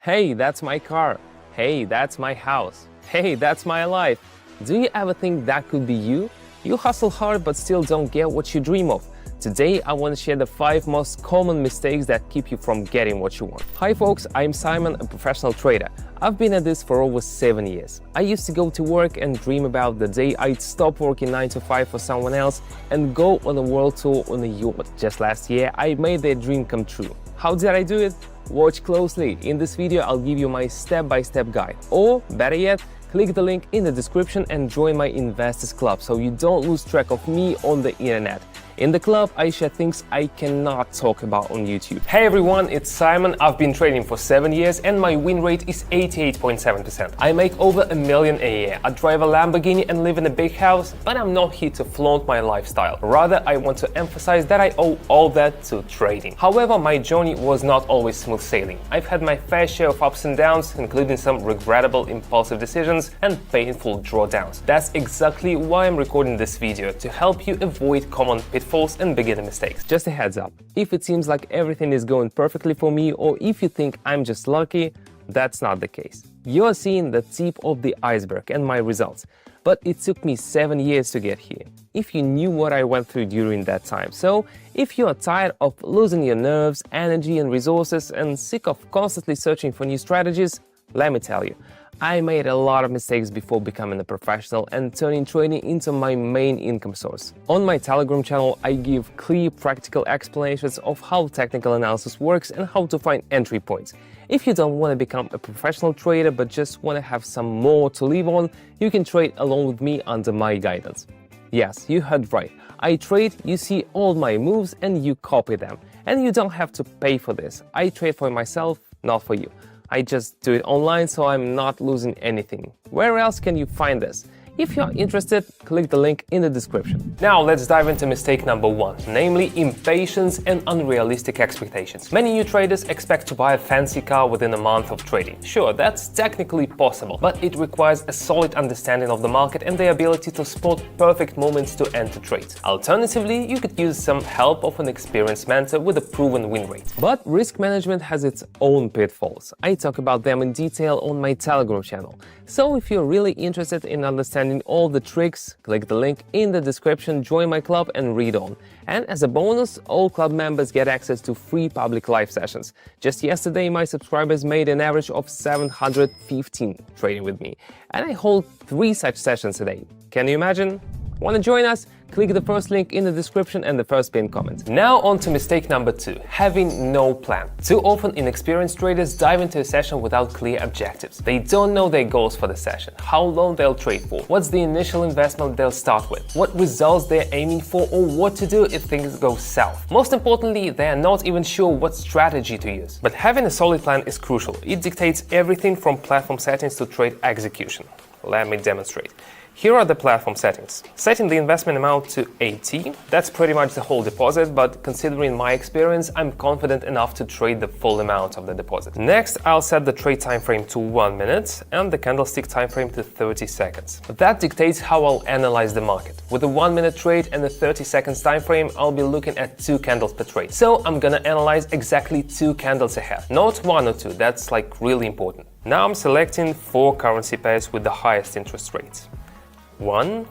Hey, that's my car. Hey, that's my house. Hey, that's my life. Do you ever think that could be you? You hustle hard but still don't get what you dream of. Today, I want to share the 5 most common mistakes that keep you from getting what you want. Hi folks, I'm Simon, a professional trader. I've been at this for over 7 years. I used to go to work and dream about the day I'd stop working 9 to 5 for someone else and go on a world tour on a yacht. Just last year, I made that dream come true. How did I do it? Watch closely. In this video, I'll give you my step-by-step guide. Or, better yet, click the link in the description and join my Investors Club so you don't lose track of me on the internet. In the club, I share things I cannot talk about on YouTube. Hey everyone, it's Simon. I've been trading for 7 years and my win rate is 88.7%. I make over $1 million a year. I drive a Lamborghini and live in a big house, but I'm not here to flaunt my lifestyle. Rather, I want to emphasize that I owe all that to trading. However, my journey was not always smooth sailing. I've had my fair share of ups and downs, including some regrettable impulsive decisions and painful drawdowns. That's exactly why I'm recording this video, to help you avoid common pitfalls and beginner mistakes. Just a heads up, if it seems like everything is going perfectly for me, or if you think I'm just lucky, that's not the case. You're seeing the tip of the iceberg and my results, but it took me 7 years to get here. If you knew what I went through during that time. So, if you are tired of losing your nerves, energy and resources and sick of constantly searching for new strategies, let me tell you, I made a lot of mistakes before becoming a professional and turning trading into my main income source. On my Telegram channel, I give clear, practical explanations of how technical analysis works and how to find entry points. If you don't want to become a professional trader but just want to have some more to live on, you can trade along with me under my guidance. Yes, you heard right. I trade, you see all my moves and you copy them. And you don't have to pay for this. I trade for myself, not for you. I just do it online, so I'm not losing anything. Where else can you find this? If you're interested, click the link in the description. Now let's dive into mistake number 1, namely impatience and unrealistic expectations. Many new traders expect to buy a fancy car within a month of trading. Sure, that's technically possible, but it requires a solid understanding of the market and the ability to spot perfect moments to enter trades. Alternatively, you could use some help of an experienced mentor with a proven win rate. But risk management has its own pitfalls. I talk about them in detail on my Telegram channel. So if you're really interested in understanding all the tricks, click the link in the description, join my club and read on. And as a bonus, all club members get access to free public live sessions. Just yesterday, my subscribers made an average of 715 trading with me. And I hold 3 such sessions a day. Can you imagine? Want to join us? Click the first link in the description and the first pinned comment. Now on to mistake number 2, having no plan. Too often inexperienced traders dive into a session without clear objectives. They don't know their goals for the session, how long they'll trade for, what's the initial investment they'll start with, what results they're aiming for, or what to do if things go south. Most importantly, they are not even sure what strategy to use. But having a solid plan is crucial. It dictates everything from platform settings to trade execution. Let me demonstrate. Here are the platform settings. Setting the investment amount to 80, that's pretty much the whole deposit, but considering my experience, I'm confident enough to trade the full amount of the deposit. Next, I'll set the trade time frame to 1 minute and the candlestick time frame to 30 seconds. That dictates how I'll analyze the market. With a 1 minute trade and a 30 seconds time frame, I'll be looking at 2 candles per trade. So I'm gonna analyze exactly 2 candles ahead, not 1 or 2, that's like really important. Now I'm selecting 4 currency pairs with the highest interest rates. 1,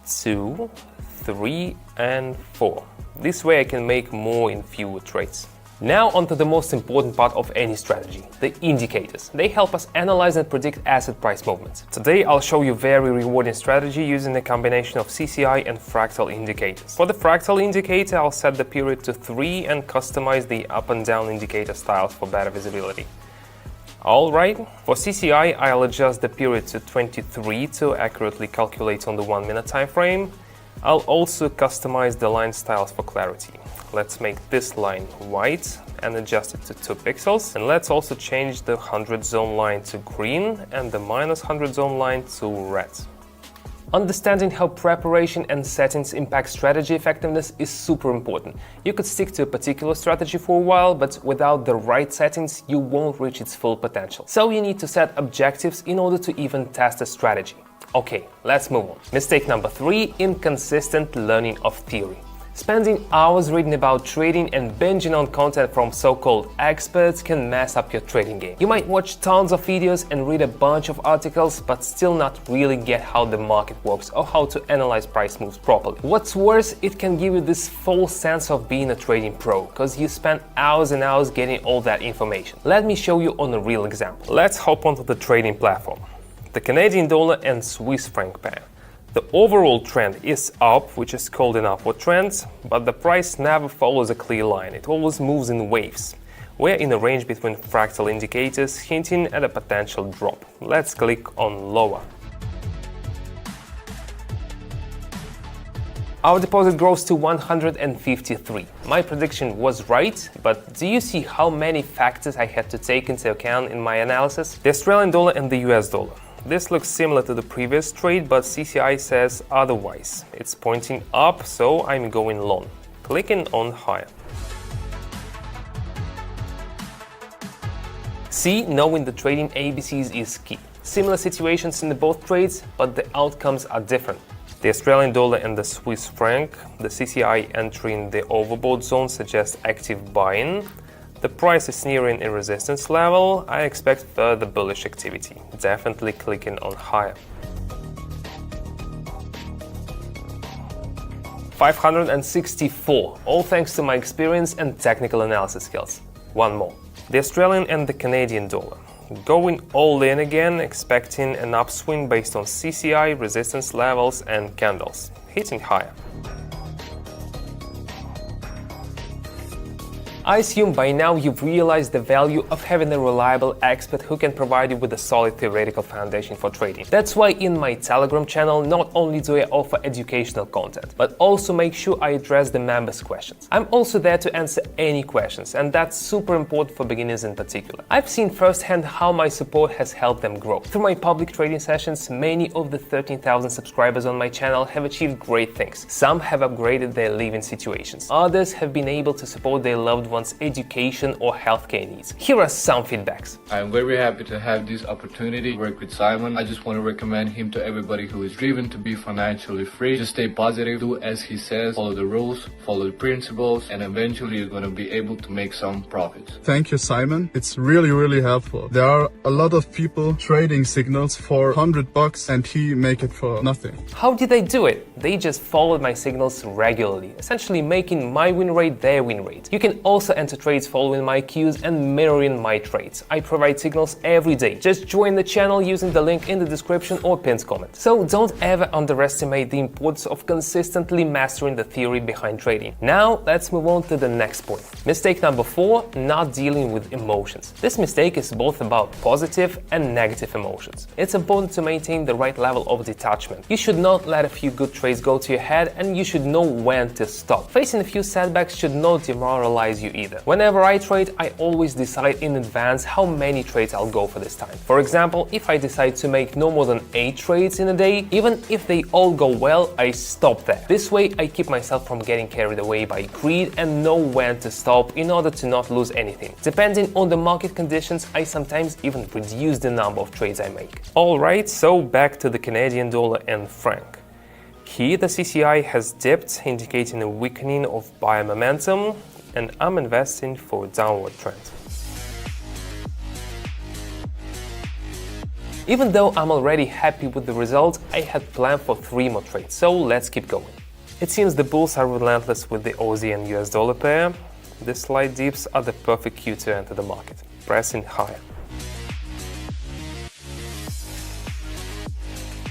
2, 3, and 4. This way I can make more in fewer trades. Now onto the most important part of any strategy, the indicators. They help us analyze and predict asset price movements. Today I'll show you a very rewarding strategy using a combination of CCI and fractal indicators. For the fractal indicator, I'll set the period to 3 and customize the up and down indicator styles for better visibility. Alright, for CCI, I'll adjust the period to 23 to accurately calculate on the 1 minute time frame. I'll also customize the line styles for clarity. Let's make this line white and adjust it to 2 pixels. And let's also change the 100 zone line to green and the minus 100 zone line to red. Understanding how preparation and settings impact strategy effectiveness is super important. You could stick to a particular strategy for a while, but without the right settings, you won't reach its full potential. So you need to set objectives in order to even test a strategy. Okay, let's move on. Mistake number 3, inconsistent learning of theory. Spending hours reading about trading and binging on content from so-called experts can mess up your trading game. You might watch tons of videos and read a bunch of articles, but still not really get how the market works or how to analyze price moves properly. What's worse, it can give you this false sense of being a trading pro, because you spend hours and hours getting all that information. Let me show you on a real example. Let's hop onto the trading platform. The Canadian dollar and Swiss franc pair. The overall trend is up, which is called an upward trend, but the price never follows a clear line. It always moves in waves. We're in a range between fractal indicators hinting at a potential drop. Let's click on lower. Our deposit grows to 153. My prediction was right, but do you see how many factors I had to take into account in my analysis? The Australian dollar and the US dollar. This looks similar to the previous trade, but CCI says otherwise. It's pointing up, so I'm going long. Clicking on higher. See, knowing the trading ABCs is key. Similar situations in both trades, but the outcomes are different. The Australian dollar and the Swiss franc, the CCI entering the overbought zone suggests active buying. The price is nearing a resistance level. I expect further bullish activity. Definitely clicking on higher. 564, all thanks to my experience and technical analysis skills. One more. The Australian and the Canadian dollar. Going all in again, expecting an upswing based on CCI, resistance levels and candles. Hitting higher. I assume by now you've realized the value of having a reliable expert who can provide you with a solid theoretical foundation for trading. That's why in my Telegram channel not only do I offer educational content, but also make sure I address the members' questions. I'm also there to answer any questions, and that's super important for beginners in particular. I've seen firsthand how my support has helped them grow. Through my public trading sessions, many of the 13,000 subscribers on my channel have achieved great things. Some have upgraded their living situations. Others have been able to support their loved ones' education or healthcare needs. Here are some feedbacks. I'm very happy to have this opportunity to work with Simon. I just want to recommend him to everybody who is driven to be financially free. Just stay positive, do as he says, follow the rules, follow the principles, and eventually you're going to be able to make some profits. Thank you, Simon. It's really helpful. There are a lot of people trading signals for $100 and he make it for nothing. How did they do it? They just followed my signals regularly, essentially making my win rate their win rate. You can also enter trades following my cues and mirroring my trades. I provide signals every day. Just join the channel using the link in the description or pinned comment. So don't ever underestimate the importance of consistently mastering the theory behind trading. Now let's move on to the next point. Mistake number 4, not dealing with emotions. This mistake is both about positive and negative emotions. It's important to maintain the right level of detachment. You should not let a few good trades go to your head, and you should know when to stop. Facing a few setbacks should not demoralize you either. Whenever I trade, I always decide in advance how many trades I'll go for this time. For example, if I decide to make no more than 8 trades in a day, even if they all go well, I stop there. This way, I keep myself from getting carried away by greed and know when to stop in order to not lose anything. Depending on the market conditions, I sometimes even reduce the number of trades I make. Alright, so back to the Canadian dollar and franc. Here, the CCI has dipped, indicating a weakening of buyer momentum, and I'm investing for a downward trend. Even though I'm already happy with the result, I had planned for 3 more trades, so let's keep going. It seems the bulls are relentless with the Aussie and US dollar pair. The slight dips are the perfect cue to enter the market, pressing higher.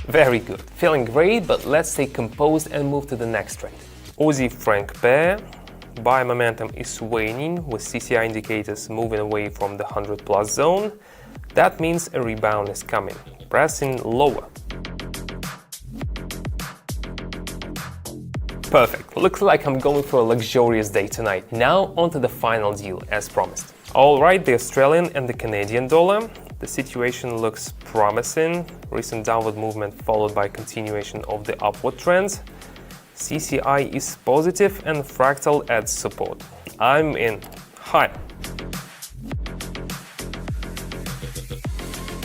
Very good, feeling great, but let's stay composed and move to the next trade. Aussie franc pair. Buy momentum is waning, with CCI indicators moving away from the 100+ zone. That means a rebound is coming, pressing lower. Perfect, looks like I'm going for a luxurious day tonight. Now onto the final deal, as promised. Alright, the Australian and the Canadian dollar. The situation looks promising. Recent downward movement followed by continuation of the upward trend. CCI is positive and fractal adds support. I'm in high.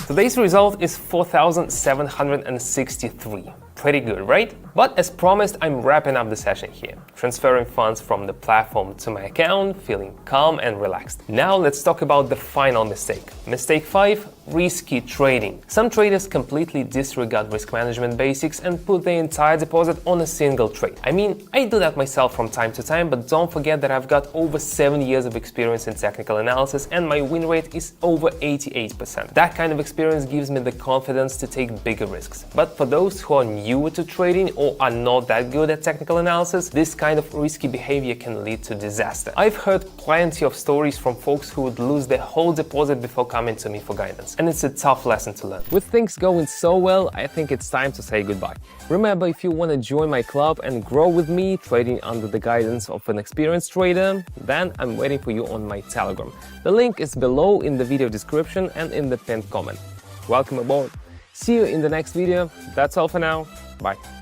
Today's result is 4,763. Pretty good, right? But as promised, I'm wrapping up the session here, transferring funds from the platform to my account, feeling calm and relaxed. Now let's talk about the final mistake. Mistake 5, risky trading. Some traders completely disregard risk management basics and put their entire deposit on a single trade. I mean, I do that myself from time to time, but don't forget that I've got over 7 years of experience in technical analysis and my win rate is over 88%. That kind of experience gives me the confidence to take bigger risks. But for those who are newer to trading or are not that good at technical analysis, this kind of risky behavior can lead to disaster. I've heard plenty of stories from folks who would lose their whole deposit before coming to me for guidance, and it's a tough lesson to learn. With things going so well, I think it's time to say goodbye. Remember, if you want to join my club and grow with me trading under the guidance of an experienced trader, then I'm waiting for you on my Telegram. The link is below in the video description and in the pinned comment. Welcome aboard. See you in the next video. That's all for now. Bye.